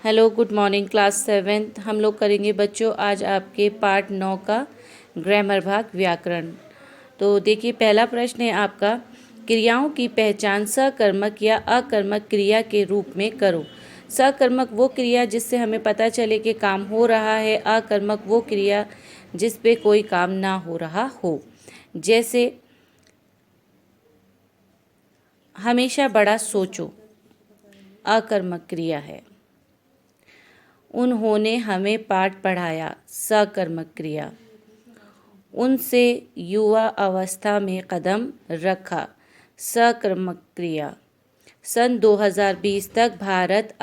Hello, good morning class 7th। हम लोग करेंगे बच्चों आज आपके पार्ट 9 का ग्रामर भाग व्याकरण। तो देखिए, पहला प्रश्न है आपका, क्रियाओं की पहचान सकर्मक या अकर्मक क्रिया के रूप में करो। सकर्मक वो क्रिया जिससे हमें पता चले कि काम हो रहा है, अकर्मक वो क्रिया जिस पे कोई काम ना हो रहा हो। जैसे हमेशा बड़ा सोचो, अकर्मक क्रिया है। उन्होंने हमें पाठ पढ़ाया, सकर्मक क्रिया। उनसे युवा अवस्था में कदम रखा, सकर्मक क्रिया। सन 2020 तक भारत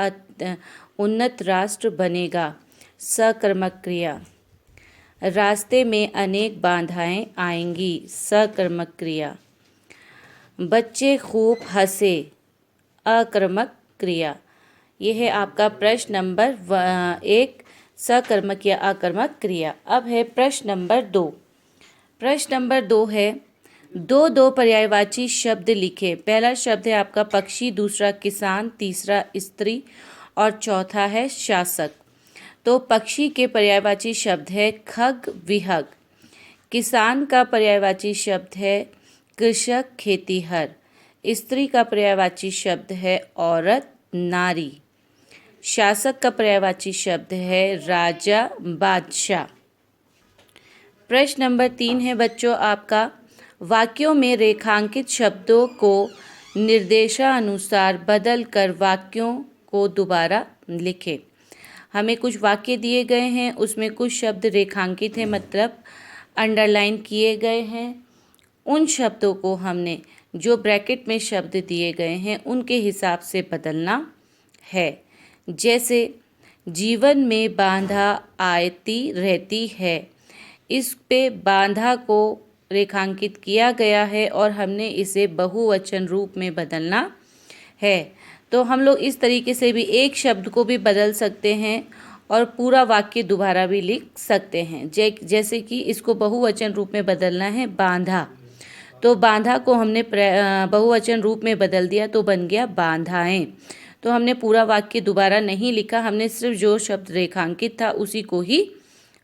उन्नत राष्ट्र बनेगा, सकर्मक क्रिया। रास्ते में अनेक बाधाएं आएंगी, सकर्मक क्रिया। बच्चे खूब हंसे, अकर्मक क्रिया। यह है आपका प्रश्न नंबर 1, सकर्मक या अकर्मक क्रिया। अब है प्रश्न नंबर 2। प्रश्न नंबर 2 है, दो पर्यायवाची शब्द लिखे। पहला शब्द है आपका पक्षी, दूसरा किसान, तीसरा स्त्री और चौथा है शासक। तो पक्षी के पर्यायवाची शब्द है खग, विहग। किसान का पर्यायवाची शब्द है कृषक, खेतीहर। स्त्री का पर्यायवाची शब्द है औरत, नारी। शासक का पर्यायवाची शब्द है राजा, बादशाह। प्रश्न नंबर 3 है बच्चों आपका, वाक्यों में रेखांकित शब्दों को निर्देशानुसार बदल कर वाक्यों को दोबारा लिखें। हमें कुछ वाक्य दिए गए हैं, उसमें कुछ शब्द रेखांकित हैं, मतलब अंडरलाइन किए गए हैं। उन शब्दों को हमने जो ब्रैकेट में शब्द दिए गए हैं उनके हिसाब से बदलना है। जैसे जीवन में बाधा आती रहती है, इस पे बाधा को रेखांकित किया गया है और हमने इसे बहुवचन रूप में बदलना है। तो हम लोग इस तरीके से भी एक शब्द को भी बदल सकते हैं और पूरा वाक्य दोबारा भी लिख सकते हैं। जैसे कि इसको बहुवचन रूप में बदलना है, बांधा। तो बांधा को हमने बहुवचन रूप में बदल दिया तो बन गया बांधाएं। तो हमने पूरा वाक्य दोबारा नहीं लिखा, हमने सिर्फ जो शब्द रेखांकित था उसी को ही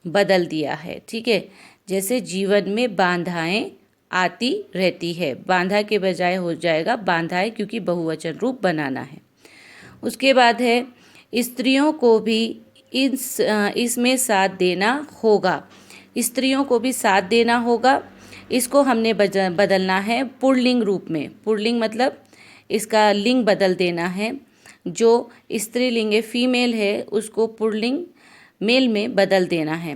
बदल दिया है। ठीक है, जैसे जीवन में बाधाएं आती रहती है, बांधा के बजाय हो जाएगा बांधाएं, क्योंकि बहुवचन रूप बनाना है। उसके बाद है, स्त्रियों को भी इसमें साथ देना होगा। स्त्रियों को भी साथ देना होगा। इसको हमने बदलना है पुल्लिंग रूप में। पुल्लिंग मतलब इसका लिंग बदल देना है। जो स्त्रीलिंग है, फीमेल है, उसको पुल्लिंग मेल में बदल देना है।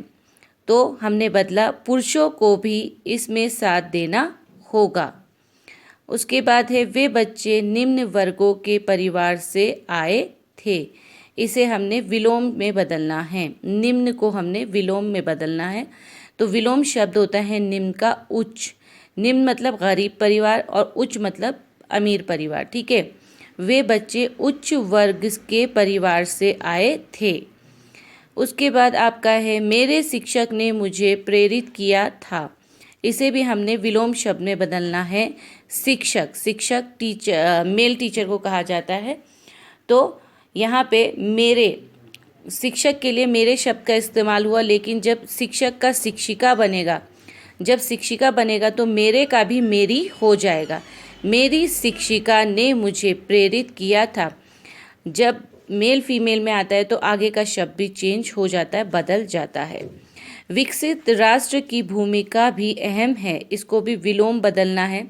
तो हमने बदला, पुरुषों को भी इसमें साथ देना होगा। उसके बाद है, वे बच्चे निम्न वर्गों के परिवार से आए थे। इसे हमने विलोम में बदलना है। निम्न को हमने विलोम में बदलना है। तो विलोम शब्द होता है निम्न का उच्च। निम्न मतलब गरीब परिवार और उच्च मतलब अमीर परिवार। ठीक है, वे बच्चे उच्च वर्ग के परिवार से आए थे। उसके बाद आपका है, मेरे शिक्षक ने मुझे प्रेरित किया था। इसे भी हमने विलोम शब्द में बदलना है। शिक्षक, शिक्षक टीचर, मेल टीचर को कहा जाता है। तो यहाँ पे मेरे शिक्षक के लिए मेरे शब्द का इस्तेमाल हुआ, लेकिन जब शिक्षक का शिक्षिका बनेगा, जब शिक्षिका बनेगा तो मेरे का भी मेरी हो जाएगा। मेरी शिक्षिका ने मुझे प्रेरित किया था। जब मेल फीमेल में आता है तो आगे का शब्द भी चेंज हो जाता है, बदल जाता है। विकसित राष्ट्र की भूमिका भी अहम है। इसको भी विलोम बदलना है,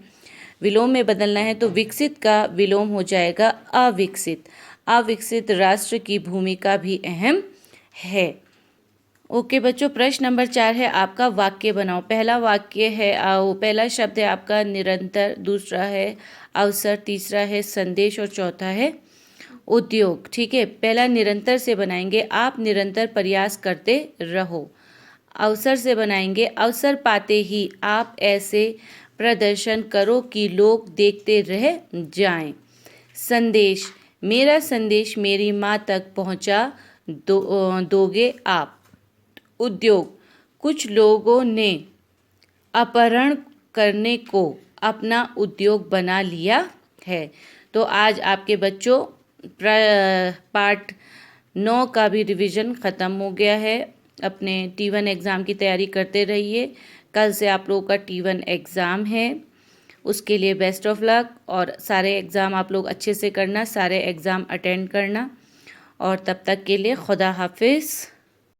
विलोम में बदलना है। तो विकसित का विलोम हो जाएगा अविकसित। अविकसित राष्ट्र की भूमिका भी अहम है। ओके बच्चों, प्रश्न नंबर 4 है आपका, वाक्य बनाओ। पहला वाक्य है, पहला शब्द है आपका निरंतर, दूसरा है अवसर, तीसरा है संदेश और चौथा है उद्योग। ठीक है, पहला निरंतर से बनाएंगे, आप निरंतर प्रयास करते रहो। अवसर से बनाएंगे, अवसर पाते ही आप ऐसे प्रदर्शन करो कि लोग देखते रह जाएं। संदेश, मेरा संदेश मेरी माँ तक पहुँचा दोगे आप। उद्योग, कुछ लोगों ने अपहरण करने को अपना उद्योग बना लिया है। तो आज आपके बच्चों पार्ट 9 का भी रिवीजन ख़त्म हो गया है। अपने T1 एग्ज़ाम की तैयारी करते रहिए। कल से आप लोगों का T1 एग्ज़ाम है, उसके लिए बेस्ट ऑफ लक। और सारे एग्ज़ाम आप लोग अच्छे से करना, सारे एग्ज़ाम अटेंड करना। और तब तक के लिए खुदा हाफिज़।